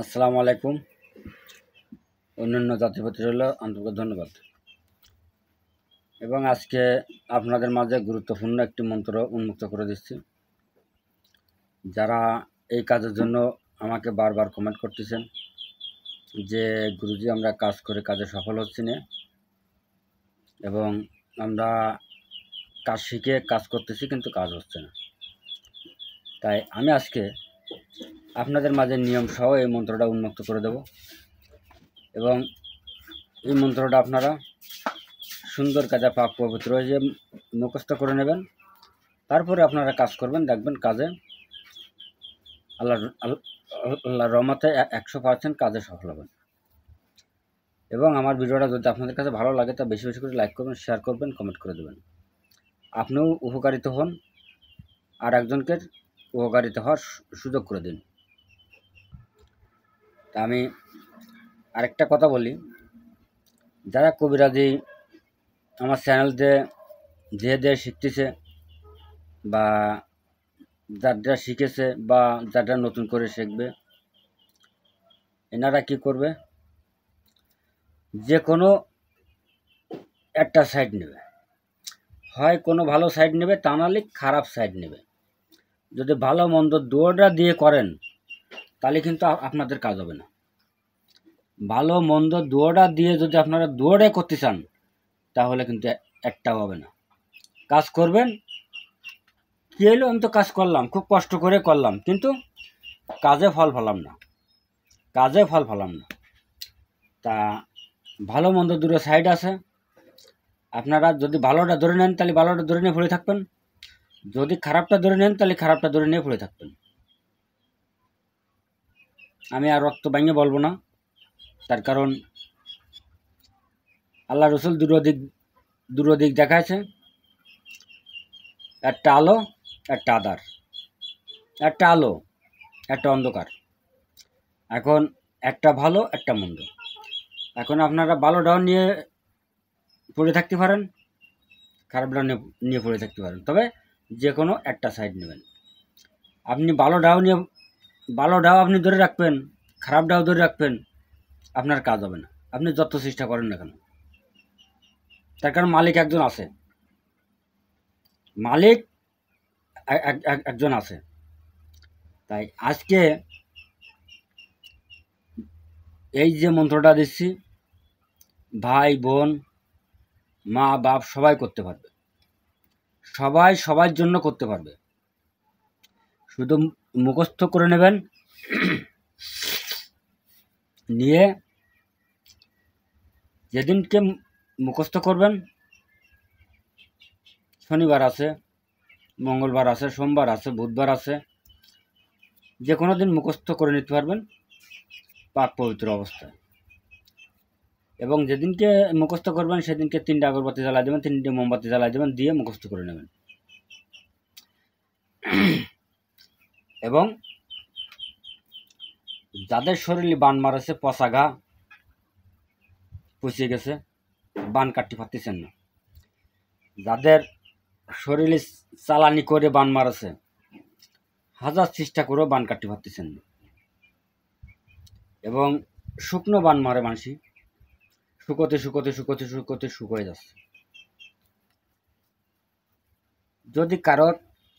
আসসালামু আলাইকুম। অন্যান্য জাতিপতি রইল আন্তরিক ধন্যবাদ। এবং আজকে আপনাদের মাঝে গুরুত্বপূর্ণ একটি মন্ত্র উন্মুক্ত করে দিচ্ছি। যারা এই কাজের জন্য আমাকে বারবার কমেন্ট করতেছেন যে গুরুজি আমরা কাজ করে কাজে সফল হচ্ছি না, এবং আমরা কাজ শিখে কাজ করতেছি কিন্তু কাজ হচ্ছে না। তাই আমি আজকে আপনাদের মাঝে নিয়ম সহ এই মন্ত্রটা উন্মুক্ত করে দেব, এবং এই মন্ত্রটা আপনারা সুন্দর কাজে পাক পবিত্র হয়ে যে মুখস্থ করে নেবেন। তারপরে আপনারা কাজ করবেন, দেখবেন কাজে আল্লাহর রহমতে 100% কাজে সফল হবেন। এবং আমার ভিডিওটা যদি আপনাদের কাছে ভালো লাগে তা বেশি বেশি করে লাইক করবেন, শেয়ার করবেন, কমেন্ট করে দেবেন। আপনিও উপকারিত হন আর একজনকে উপকারিত হওয়ার সুযোগ করে দিন। তা আমি আরেকটা কথা বলি, যারা কবিরাজি আমার চ্যানেলতে যে শিখতেছে বা যারা শিখেছে বা যারা নতুন করে শিখবে, এনারা কি করবে, যে কোনো একটা সাইড নেবে, হয় কোনো ভালো সাইড নেবে, তা নাহলে খারাপ সাইড নেবে। যদি ভালো মন্দ দুয়োটা দিয়ে করেন তাহলে কিন্তু আপনাদের কাজ হবে না। ভালো মন্দ দুয়োটা দিয়ে যদি আপনারা দুয়োটাই করতে চান তাহলে কিন্তু একটাও হবে না। কাজ করবেন, কী হলো, আমি তো কাজ করলাম, খুব কষ্ট করে করলাম, কিন্তু কাজে ফল পেলাম না, তা ভালো মন্দ দুটো সাইড আছে। আপনারা যদি ভালোটা ধরে নেন তাহলে ভালোটা ধরে নিয়ে পড়ে থাকবেন, যদি খারাপটা ধরে নেন তাহলে খারাপটা ধরে নিয়ে পড়ে থাকবেন। আমি আর রক্ত ভাঙে বলবো না, তার কারণ আল্লাহ রসুল দুটো দিক দেখাইছে, একটা আলো একটা আধার, একটা আলো একটা অন্ধকার। এখন একটা ভালো একটা মন্দ, এখন আপনারা ভালোটাও নিয়ে পড়ে থাকতে পারেন, খারাপটাও নিয়ে পড়ে থাকতে পারেন, তবে যে কোনো একটা সাইড নেবেন। আপনি ভালোটাও আপনি ধরে রাখবেন, খারাপটাও ধরে রাখবেন, আপনার কাজ হবে না, আপনি যত চেষ্টা করেন না কেন। তার কারণ মালিক একজন আছে, মালিক একজন আছে। তাই আজকে এই যে মন্ত্রটা দিচ্ছি, ভাই বোন মা বাপ সবাই করতে পারবে, সবাই সবার জন্য করতে পারবে। শুধু মুখস্থ করে নেবেন, নিয়ে যেদিনকে মুখস্থ করবেন, শনিবার আছে, মঙ্গলবার আছে, সোমবার আছে, বুধবার আছে, যে কোনো দিন মুখস্থ করে নিতে পারবেন পাক পবিত্র অবস্থায়। এবং যেদিনকে মুখস্থ করবেন সেদিনকে 3টে আগরবাতি জ্বালাই দেবেন, 3টে মোমবাতি জ্বালাই দেবেন, দিয়ে মুখস্থ করে নেবেন। এবং যাদের শরীরে বান মারেছে, পচা ঘা পচে গেছে, বান কাটতে পারতেছেন না, যাদের শরীরে চালানি করে বান মারেছে, হাজার চেষ্টা করেও বান কাটতে পারতেছেন না, এবং শুকনো বান মারে মানুষই, শুকোতে শুকোয় যাচ্ছে। যদি কারোর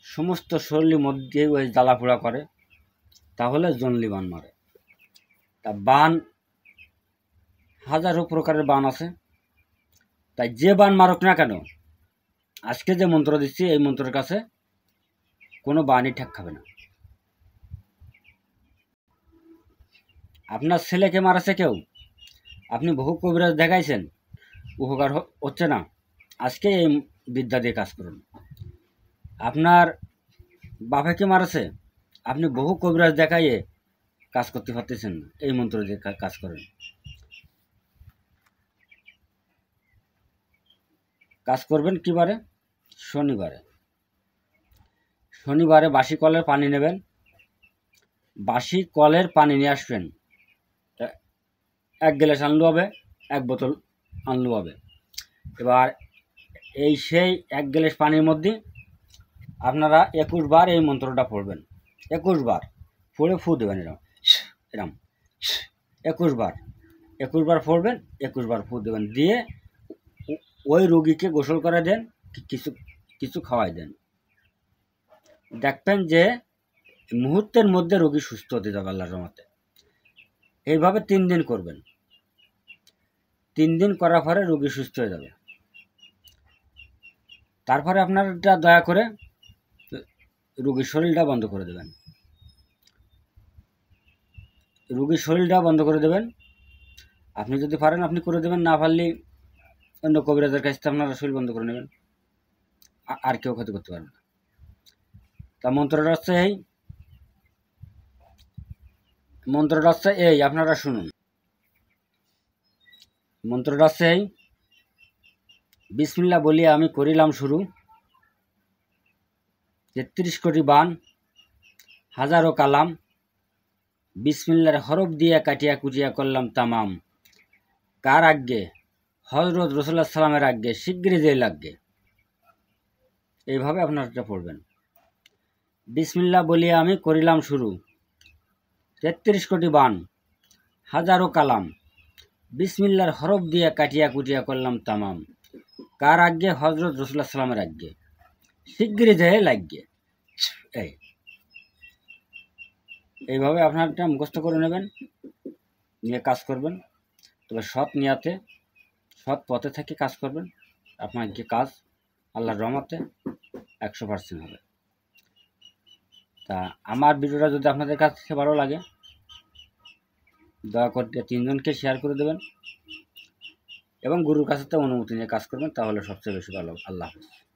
সমস্ত শরীরের মধ্যে ওই জ্বালাপোড়া করে তাহলে জনলি বান মারে। তা বান হাজারো প্রকারের বান আছে, তাই যে বান মারক না কেন, আজকে যে মন্ত্র দিচ্ছি এই মন্ত্রের কাছে কোনো বানই ঠেক খাবে না। আপনার ছেলেকে মারাছে কেউ, আপনি বহু কবিরাজ দেখাইছেন, উপকার হচ্ছে না, আজকে এই বিদ্যা দিয়ে কাজ করুন। আপনার বাবাকে মারাছে, আপনি বহু কবিরাজ দেখাইয়ে কাজ করতে পারতেছেন না, এই মন্ত্র দিয়ে কাজ করেন। কাজ করবেন কী বারে? শনিবারে বাসি কলের পানি নেবেন, বাসি কলের পানি নিয়ে আসবেন, 1 গ্লাস আনলু হবে, 1 বোতল আনলু হবে। এবার সেই 1 গ্লাস পানির মধ্যে আপনারা 21 বার এই মন্ত্রটা পড়বেন, 21 বার পড়ে ফু দেবেন, এরম 21 বার 21 বার পড়বেন, 21 বার ফু দেবেন, দিয়ে ওই রোগীকে গোসল করে দেন, কিছু কিছু খাওয়াই দেন। দেখবেন যে মুহূর্তের মধ্যে রোগী সুস্থ হতে যাবে আল্লাহর রহমতে। এইভাবে 3 দিন করবেন। 3 দিন করার পরে রোগী সুস্থ হয়ে যাবে। তারপরে আপনারা দয়া করে রোগীর শরীরটা বন্ধ করে দেবেন। রোগীর শরীরটা বন্ধ করে দেবেন। আপনি যদি পারেন আপনি করে দেবেন, না পারলে অন্য কবিরাজের কাছ থেকে আপনারা শরীর বন্ধ করে নেবেন। আর কেউ ক্ষতি করতে পারবে না। তা মন্ত্রটা হচ্ছে এই, আপনারা শুনুন। মন্ত্রটা হচ্ছে এই, বিসমিল্লাহ বলিয়া আমি করিলাম শুরু, 33 কোটি বান, হাজারো কালাম, বিসমিল্লার হরফ দিয়া কাটিয়া কুটিয়া করলাম তামাম। কার আজ্ঞে? হযরত রাসূলুল্লাহ সাল্লামের আজ্ঞে, শিগগিরই যে লাগবে। এইভাবে আপনারা পড়বেন। বিসমিল্লাহ বলিয়া আমি করিলাম শুরু, 33 কোটি বান, হাজারো কালাম, বিসমিল্লার হরফ দিয়া কাটিয়া কুটিয়া করলাম তামাম। কার আজ্ঞে? হযরত রাসূলুল্লাহ সাল্লামের আজ্ঞে, শিগগিরই যে লাগবে। এইভাবে আপনারা মুখস্থ করে নেবেন, নিয়ে কাজ করবেন। তবে সৎ নিয়াতে, সৎ পথে থেকে কাজ করবেন। আপনার যে কাজ আল্লাহর রহমতে 100% হবে। তা আমার ভিডিওটা যদি আপনাদের কাছে ভালো লাগে, দয়া করে 3 জনকে শেয়ার করে দেবেন এবং গুরুর কাছে তো অনুমতি নিয়ে কাজ করবেন, তাহলে সবচেয়ে বেশি ভালো। আল্লাহ হাফেজ।